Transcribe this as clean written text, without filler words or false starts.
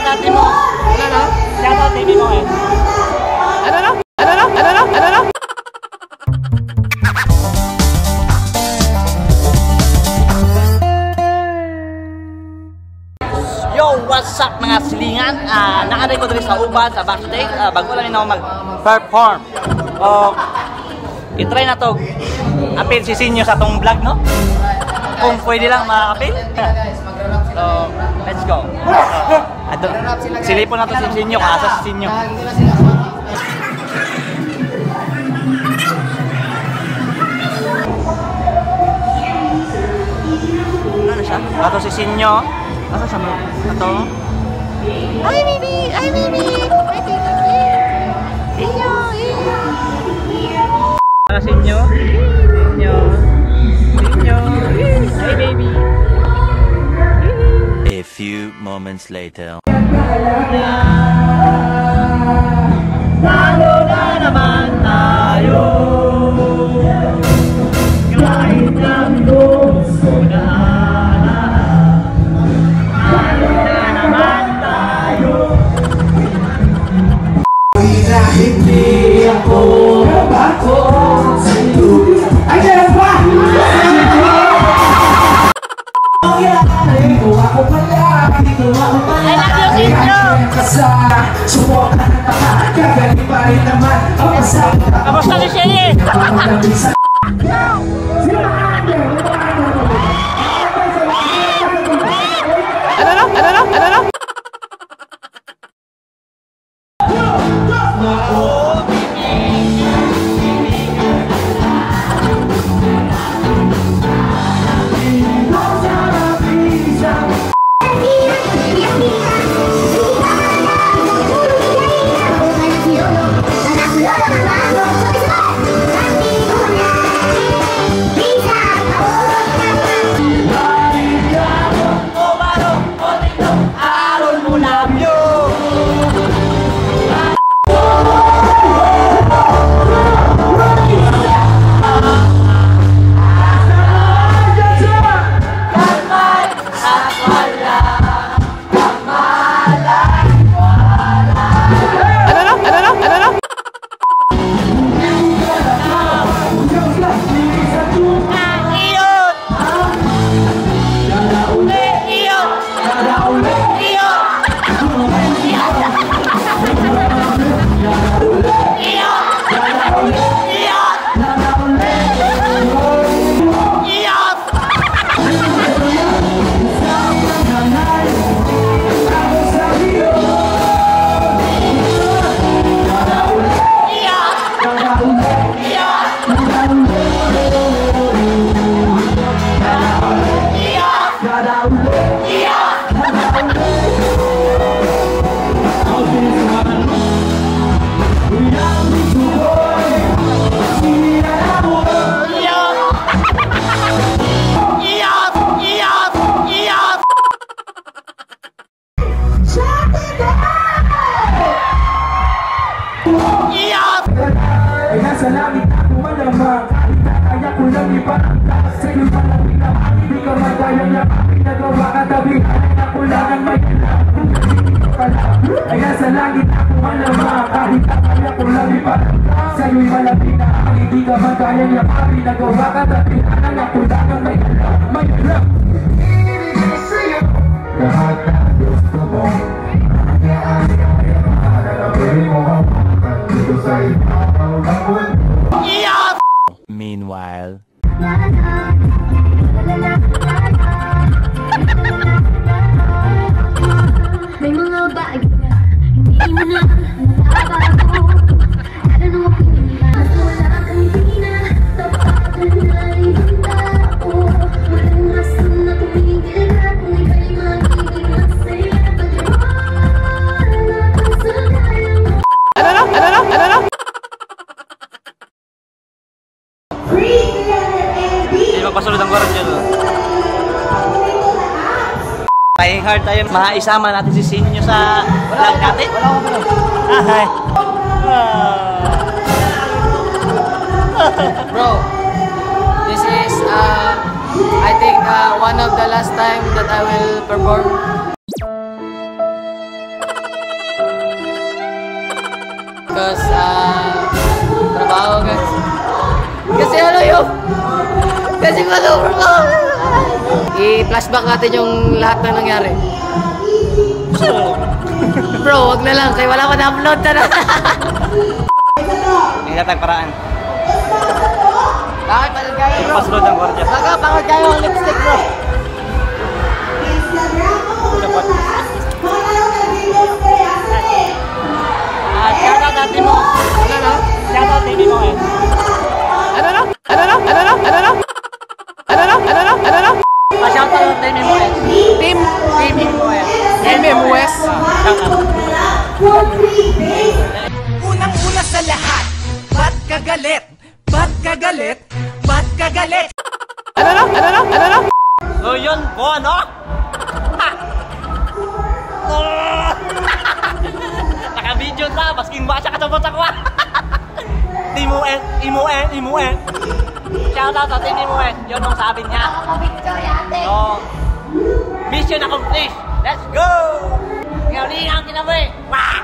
Shoutout mo. Ano? Shoutout TV mo eh. Ano? Yo, what's up mga silingan? Nakaday ko dito sa Uban, sa backstage. Bago lang ako mag-perform. I-try na to. Appeal si Sinyo sa tong vlog, no? Kung pwede lang ma-appeal. So, let's go. Silipon na to si Sinyo, kaasa si Sinyo. Ano siya? Ato si Sinyo. Asa siya mo? Ato? Ay, baby! Ay, baby! Sinyo! Sinyo! Sinyo! Sinyo! Hi, baby! A few moments later. Lalo na naman tayo. Kahit ang gusto na. Lalo na naman tayo. Hindi ako bako sa iyo. Ay, meron pa! Kamusta si Shelly? Ano? Sa langit ako malamang, kaya ko lang ipangkas sa iyong palapit na hindi ka magayang yakapin. Nagawa ka tabihan, ako lang ang may alam. Kaya sa langit ako malamang, kaya ko lang ipangkas sa iyong malapit na hindi ka magayang yakapin. Nagawa ka tabihan, ako lang ang may alam. May alam. Ibigay sa'yo lahat na gusto mo. Nagkakaya mo ang dito sa Meanwhile. May mga bagay na hindi mo na mababago. Lalo nung pinilimas wala kang hindi na tapagan na ibang tao. Walang rason na tumigil ka kung ika'y magiging masaya. Pag-iwala ka sa kaya mo. Ano? Hindi magpasulod ang gwarad dyan. Trying hard tayo. Maisama natin si Sinyo sa vlog natin. Hi. Bro, this is I think one of the last time that I will perform. Tapos, trabaho guys. Kasi ano yun? Kasi manubro ko. I-flashback natin yung lahat na nangyari. Bro, wag na lang. Kaya wala ko na-upload na. Hindi na tagparaan. Bakit? Pagod kayo bro? Pasulod ang gwardiya. Baka pagod kayo ang lipstick bro. Shoutout natin mo. Ano no? Shoutout TV mo eh. Ano no? Ano no? Ano no? Ano no? Ano no? Ano no? Ano no? Pa-shoutout TV mo eh. Team TV mo eh. MMOS. Shoutout. Unang-una sa lahat, ba't ka galit? Ba't ka galit? Ba't ka galit? Ano no? Ano no? Ano no? So yun po ano? Naka-video na, basking ba siya katapos ako. Imuet. Shoutout sa Imuet, yun ang sabi niya. So, mission accomplished. Let's go! Ikaw ang kinaboy. Wah!